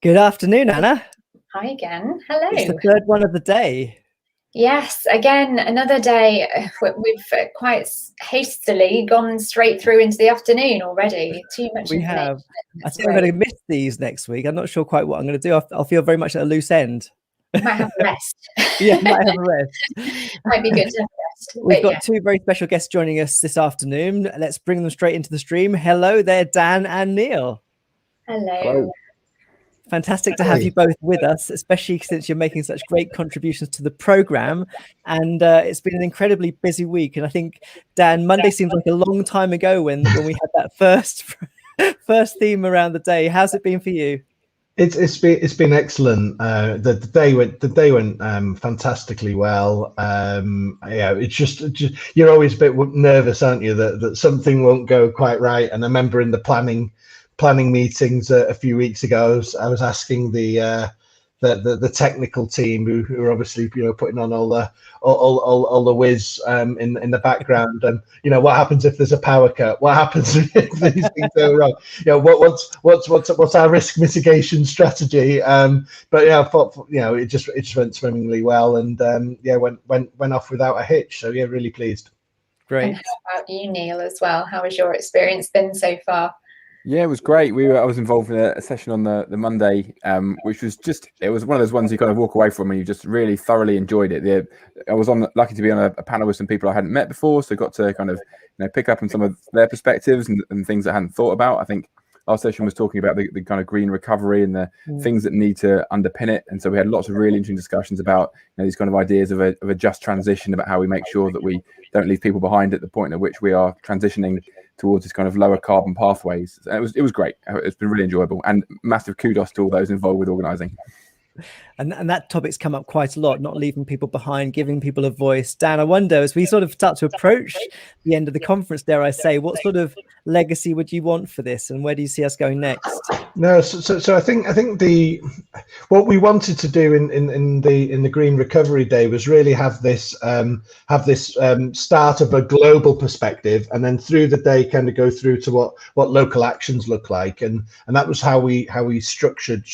Good afternoon, Anna. Hi again. Hello. It's the third one of the day. Yes, again, another day. We've quite hastily gone straight through into the afternoon already. Too much We information. have. I think I'm going to miss these next week. I'm not sure quite what I'm going to do. I'll feel very much at a loose end. You might have a rest. Yeah, might have a rest. Might be good to have a rest. We've got two very special guests joining us this afternoon. Let's bring them straight into the stream. Hello there, Dan and Neil. Hello. Fantastic to have you both with us, especially since you're making such great contributions to the program. And it's been an incredibly busy week. And I think, Dan, Monday seems like a long time ago when we had that first theme around the day. How's it been for you? It's been excellent. The day went fantastically well. Yeah, it's just you're always a bit nervous, aren't you, that something won't go quite right. And I remember in the planning meetings a few weeks ago, I was asking the technical team who are obviously putting on all the whiz in the background, and what happens if there's a power cut? What happens if these things go wrong? What's our risk mitigation strategy? But it just went swimmingly well, and went off without a hitch. So yeah, really pleased. Great. And how about you, Neil, as well? How has your experience been so far? Yeah, it was great. I was involved in a session on the Monday, which was it was one of those ones you kind of walk away from and you just really thoroughly enjoyed it. I was lucky to be on a panel with some people I hadn't met before, so got to kind of pick up on some of their perspectives and things I hadn't thought about. I think our session was talking about the kind of green recovery and the things that need to underpin it, and so we had lots of really interesting discussions about these kind of ideas of a just transition, about how we make sure that we don't leave people behind at the point at which we are transitioning towards this kind of lower carbon pathways. And it was great. It's been really enjoyable, and massive kudos to all those involved with organising. And that topic's come up quite a lot, not leaving people behind, giving people a voice. Dan, I wonder, as we sort of start to approach the end of the conference, dare I say, what sort of legacy would you want for this, and where do you see us going next? No, so I think what we wanted to do in the Green Recovery Day was really have this start of a global perspective, and then through the day kind of go through to what local actions look like, and that was how we structured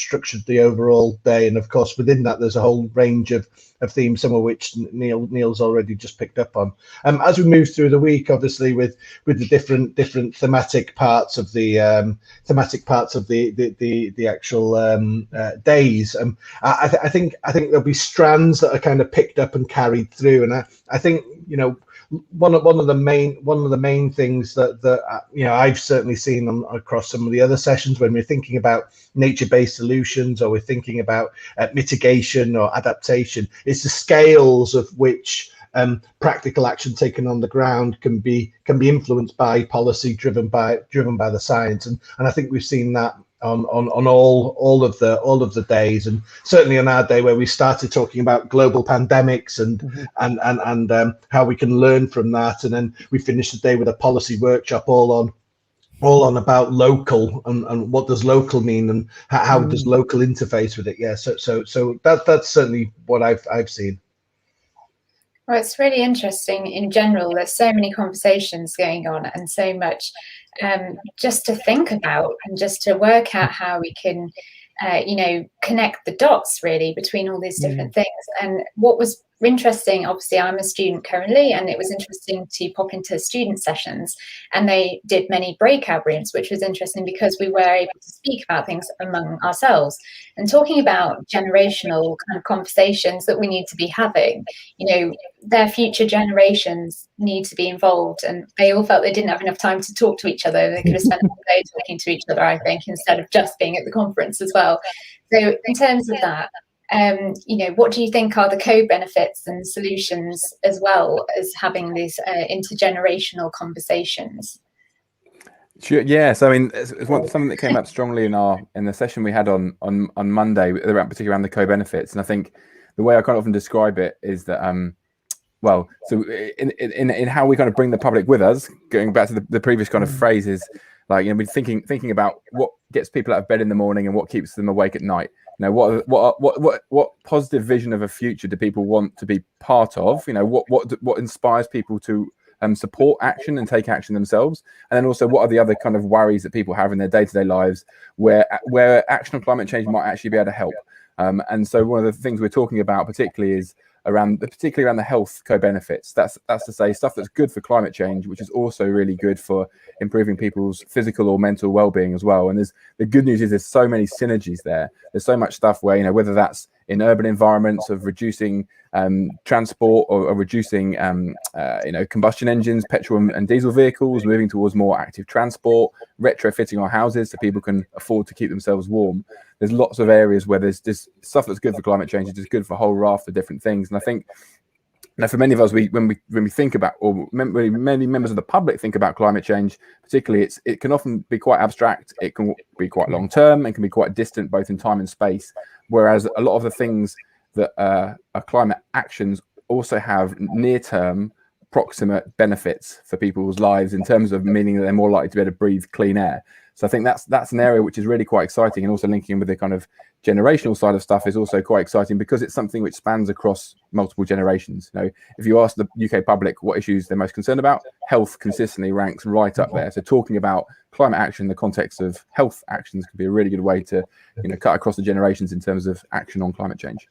the overall day. And of course, within that, there's a whole range of themes, some of which Neil's already just picked up on. As we move through the week, obviously with the different thematic parts of the actual days, I think there'll be strands that are kind of picked up and carried through, and I think one of the main things that I've certainly seen across some of the other sessions when we're thinking about nature-based solutions, or we're thinking about mitigation or adaptation, is the scales of which practical action taken on the ground can be influenced by policy driven by the science, and I think we've seen that on all of the days, and certainly on our day where we started talking about global pandemics and how we can learn from that, and then we finished the day with a policy workshop all on about local and what does local mean, and how does local interface with it. Yeah, so that's certainly what I've seen. Well, it's really interesting in general. There's so many conversations going on and so much just to think about, and just to work out how we can, connect the dots really between all these different things. And what was interesting, obviously I'm a student currently, and it was interesting to pop into student sessions, and they did many breakout rooms, which was interesting because we were able to speak about things among ourselves and talking about generational kind of conversations that we need to be having. Their future generations need to be involved, and they all felt they didn't have enough time to talk to each other. They could have spent all day talking to each other, I think, instead of just being at the conference as well. So in terms of that, what do you think are the co-benefits and solutions, as well as having these intergenerational conversations? Sure. Yes, I mean, it's something that came up strongly in the session we had on Monday, particularly around the co-benefits. And I think the way I kind of often describe it is that so in how we kind of bring the public with us, going back to the previous kind of phrases, like we're thinking about what gets people out of bed in the morning and what keeps them awake at night. What positive vision of a future do people want to be part of? What inspires people to support action and take action themselves? And then also, what are the other kind of worries that people have in their day-to-day lives where action on climate change might actually be able to help? And so one of the things we're talking about particularly is around the health co-benefits. That's to say stuff that's good for climate change, which is also really good for improving people's physical or mental well-being as well. And the good news is there's so many synergies there. There's so much stuff where, you know, whether that's in urban environments of reducing transport or reducing you know, combustion engines, petrol and diesel vehicles, moving towards more active transport, retrofitting our houses so people can afford to keep themselves warm. There's lots of areas where there's this stuff that's good for climate change, it's just good for a whole raft of different things. And I think, now, for many of us, when we think about, or many members of the public think about climate change, particularly, it can often be quite abstract. It can be quite long term and can be quite distant, both in time and space. Whereas a lot of the things that are climate actions also have near term, proximate benefits for people's lives, in terms of meaning that they're more likely to be able to breathe clean air. So I think that's an area which is really quite exciting, and also linking in with the kind of generational side of stuff is also quite exciting, because it's something which spans across multiple generations. You know, if you ask the UK public what issues they're most concerned about, health consistently ranks right up there. So talking about climate action in the context of health actions could be a really good way to, you know, cut across the generations in terms of action on climate change.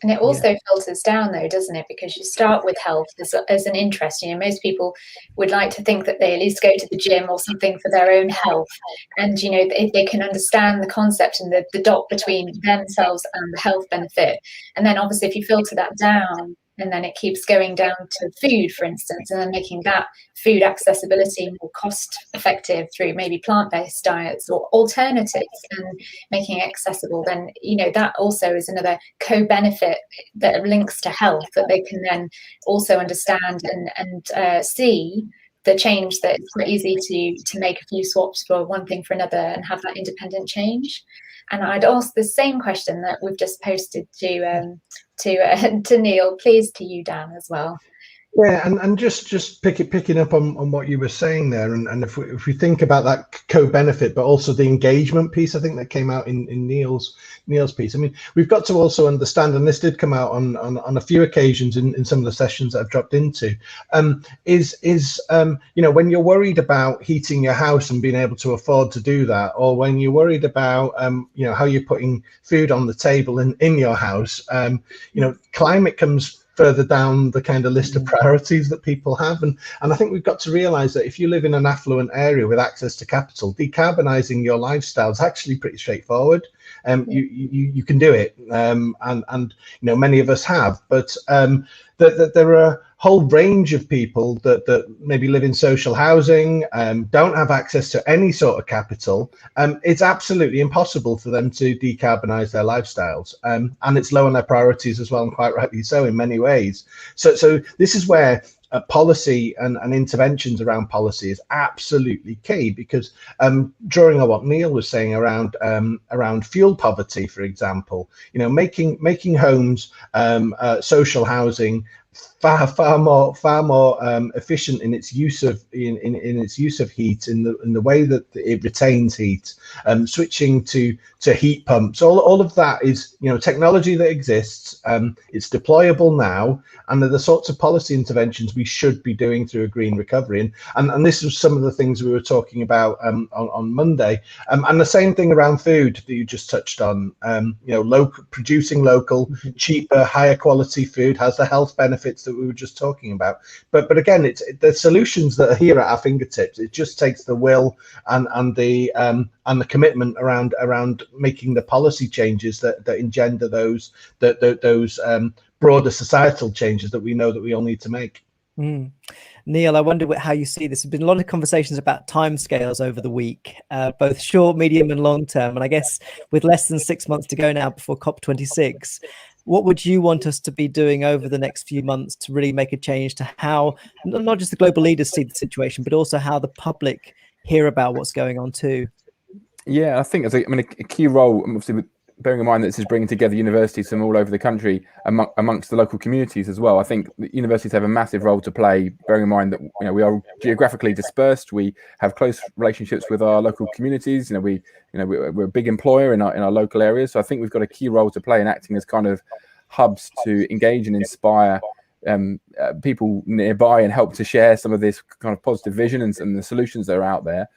And it also filters down, though, doesn't it? Because you start with health as an interest. You know, most people would like to think that they at least go to the gym or something for their own health. And, you know, if they can understand the concept and the dot between themselves and the health benefit. And then obviously if you filter that down, and then it keeps going down to food, for instance, and then making that food accessibility more cost effective through maybe plant-based diets or alternatives, and making it accessible, then, you know, that also is another co-benefit that links to health, that they can then also understand and see the change, that it's quite easy to make a few swaps for one thing for another and have that independent change. And I'd ask the same question that we've just posted to Neil, please, to you, Dan, as well. Yeah, and just picking up on what you were saying there, and if we think about that co-benefit, but also the engagement piece, I think that came out in Neil's piece. I mean, we've got to also understand, and this did come out on a few occasions in some of the sessions that I've dropped into, you know, when you're worried about heating your house and being able to afford to do that, or when you're worried about you know, how you're putting food on the table in your house, you know, climate comes further down the kind of list of priorities that people have, and I think we've got to realize that if you live in an affluent area with access to capital, decarbonizing your lifestyle is actually pretty straightforward. You can do it, and you know, many of us have, but there are a whole range of people that maybe live in social housing, don't have access to any sort of capital. It's absolutely impossible for them to decarbonize their lifestyles, and it's low on their priorities as well, and quite rightly so in many ways. So this is where policy and interventions around policy is absolutely key, because drawing on what Neil was saying around fuel poverty, for example, you know, making homes, social housing far more efficient in its use of heat, in the way that it retains heat, switching to heat pumps, all of that is, you know, technology that exists, it's deployable now, and they're the sorts of policy interventions we should be doing through a green recovery. And this was some of the things we were talking about on Monday, and the same thing around food that you just touched on. You know, producing local, cheaper, higher quality food has the health benefits that we were just talking about, but again, it's the solutions that are here at our fingertips. It just takes the will and the commitment around making the policy changes that engender those broader societal changes that we know that we all need to make. Neil, I wonder how you see this. There's been a lot of conversations about timescales over the week, both short, medium and long term, and I guess with less than 6 months to go now before COP26, what would you want us to be doing over the next few months to really make a change to how not just the global leaders see the situation, but also how the public hear about what's going on too? Yeah, I think a key role, obviously, bearing in mind that this is bringing together universities from all over the country amongst the local communities as well. I think universities have a massive role to play, bearing in mind that, you know, we are geographically dispersed. We have close relationships with our local communities. We're a big employer in our local areas. So I think we've got a key role to play in acting as kind of hubs to engage and inspire people nearby and help to share some of this kind of positive vision and the solutions that are out there.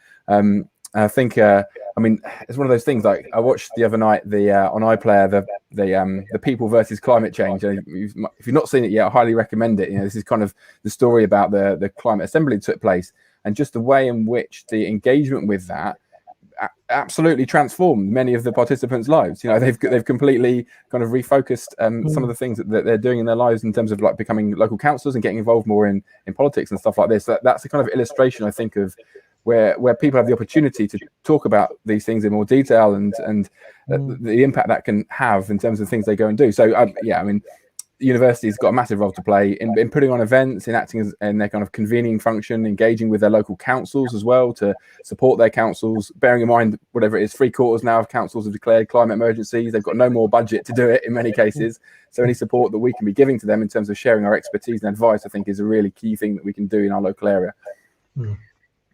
I think, I mean, it's one of those things. Like I watched the other night on iPlayer the People versus Climate Change. If you've not seen it yet, I highly recommend it. This is kind of the story about the climate assembly that took place, and just the way in which the engagement with that absolutely transformed many of the participants' lives. They've completely kind of refocused some of the things that they're doing in their lives in terms of like becoming local councillors and getting involved more in politics and stuff like this. That's a kind of illustration, I think, of where people have the opportunity to talk about these things in more detail and the impact that can have in terms of things they go and do. So I mean, the university's got a massive role to play in putting on events, in acting as in their kind of convening function, engaging with their local councils as well to support their councils, bearing in mind whatever it is, 3/4 now of councils have declared climate emergencies. They've got no more budget to do it in many cases. So any support that we can be giving to them in terms of sharing our expertise and advice, I think, is a really key thing that we can do in our local area.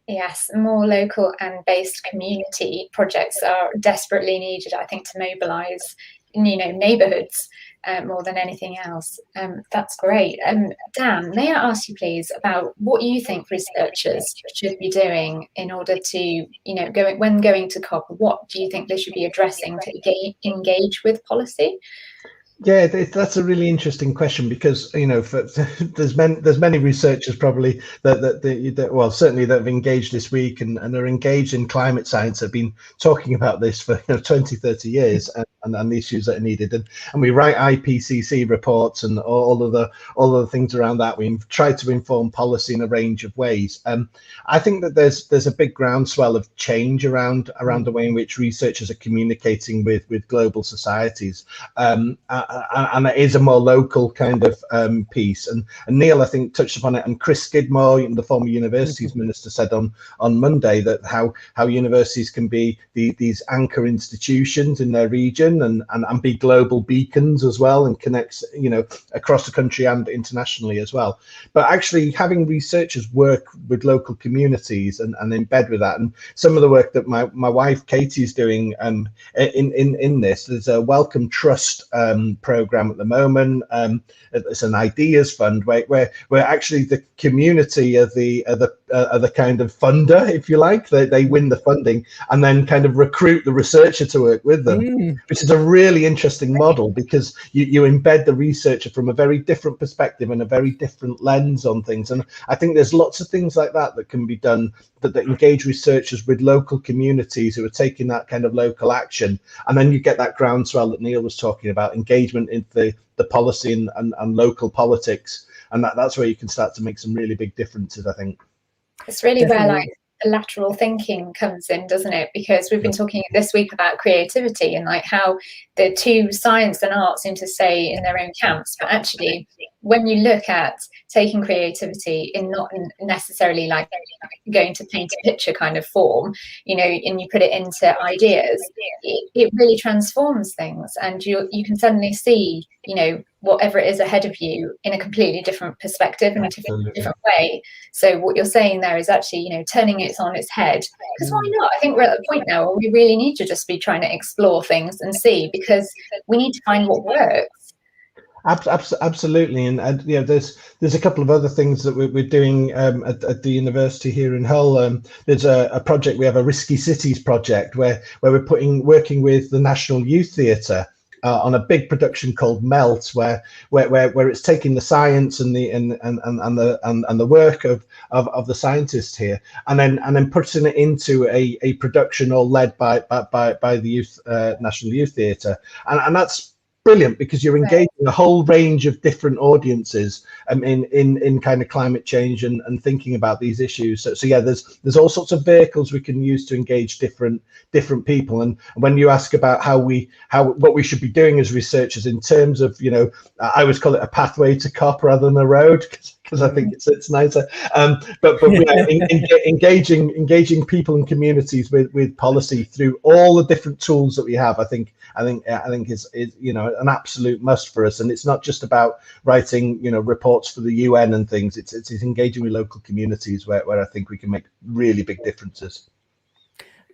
Yes, more local and based community projects are desperately needed, I think, to mobilise, neighbourhoods more than anything else. That's great. Dan, may I ask you please about what you think researchers should be doing in order to, when going to COP, what do you think they should be addressing to engage with policy? Yeah, that's a really interesting question because there's many researchers probably that certainly that have engaged this week and are engaged in climate science, have been talking about this for 20, 30 years and the issues that are needed, and we write IPCC reports and all of the things around that. We've tried to inform policy in a range of ways. I think that there's a big groundswell of change around the way in which researchers are communicating with global societies. And it is a more local kind of piece. And Neil, I think, touched upon it, and Chris Skidmore, the former universities minister, said on Monday that how universities can be these anchor institutions in their region and be global beacons as well, and connect across the country and internationally as well. But actually having researchers work with local communities and embed with that, and some of the work that my wife Katie is doing in this, there's a Welcome Trust program at the moment. It's an ideas fund where actually the community are the kind of funder, if you like. They win the funding and then kind of recruit the researcher to work with them, which is a really interesting model because you embed the researcher from a very different perspective and a very different lens on things. And I think there's lots of things like that can be done that engage researchers with local communities who are taking that kind of local action. And then you get that groundswell that Neil was talking about, engagement in the policy and local politics. And that's where you can start to make some really big differences, I think. It's really where lateral thinking comes in, doesn't it? Because we've been talking this week about creativity and how the two, science and art, seem to stay in their own camps. But actually, when you look at taking creativity in not necessarily going to paint a picture kind of form, and you put it into ideas, it really transforms things, and you can suddenly see, whatever it is ahead of you in a completely different perspective and a different way. So what you're saying there is actually, turning it on its head, because why not? I think we're at a point now where we really need to just be trying to explore things and see, because we need to find what works. Absolutely, and there's a couple of other things that we're doing at the university here in Hull. There's a project, we have a Risky Cities project where we're working with the National Youth Theatre on a big production called Melt, where it's taking the science and the work of the scientists here, and then putting it into a production all led by the youth National Youth Theatre, and that's brilliant because you're engaging a whole range of different audiences in kind of climate change and thinking about these issues. So yeah, there's all sorts of vehicles we can use to engage different people. And when you ask about what we should be doing as researchers in terms of, I always call it a pathway to COP rather than a road, because I think it's nicer. But engaging people and communities with policy through all the different tools that we have, I think is an absolute must for us. And it's not just about writing reports for the UN and things. It's engaging with local communities where I think we can make really big differences.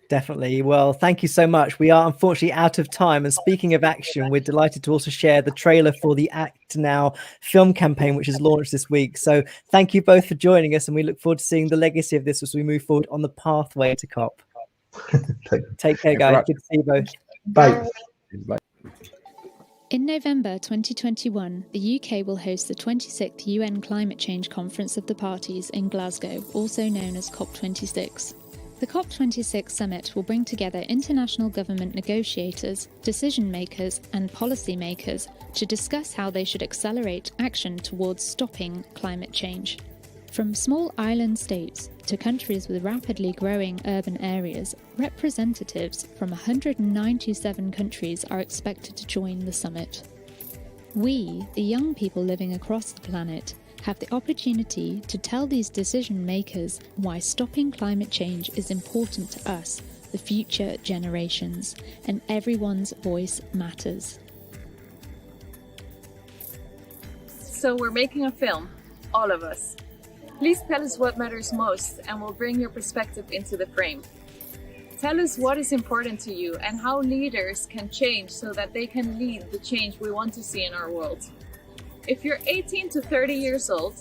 Definitely. Well, thank you so much. We are unfortunately out of time. And speaking of action, we're delighted to also share the trailer for the Act Now film campaign, which is launched this week. So thank you both for joining us. And we look forward to seeing the legacy of this as we move forward on the pathway to COP. Take care, guys. Good to see you both. Bye. Bye. In November 2021, the UK will host the 26th UN Climate Change Conference of the Parties in Glasgow, also known as COP26. The COP26 summit will bring together international government negotiators, decision makers, and policymakers to discuss how they should accelerate action towards stopping climate change. From small island states to countries with rapidly growing urban areas, representatives from 197 countries are expected to join the summit. We, the young people living across the planet, have the opportunity to tell these decision makers why stopping climate change is important to us, the future generations, and everyone's voice matters. So we're making a film, all of us. Please tell us what matters most and we'll bring your perspective into the frame. Tell us what is important to you and how leaders can change so that they can lead the change we want to see in our world. If you're 18 to 30 years old,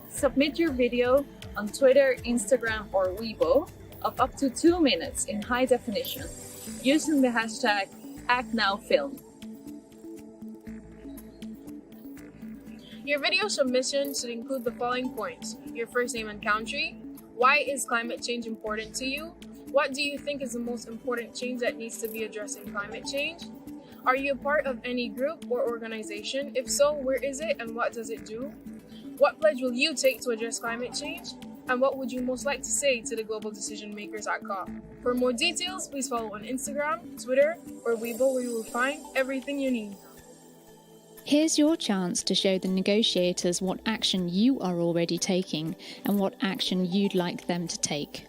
submit your video on Twitter, Instagram, or Weibo of up to 2 minutes in high definition using the hashtag #ActNowFilm. Your video submission should include the following points: your first name and country, why is climate change important to you, what do you think is the most important change that needs to be addressed in climate change, are you a part of any group or organization? If so, where is it and what does it do? What pledge will you take to address climate change? And what would you most like to say to the global decision makers at COP? For more details, please follow on Instagram, Twitter, or Weibo, where you will find everything you need. Here's your chance to show the negotiators what action you are already taking and what action you'd like them to take.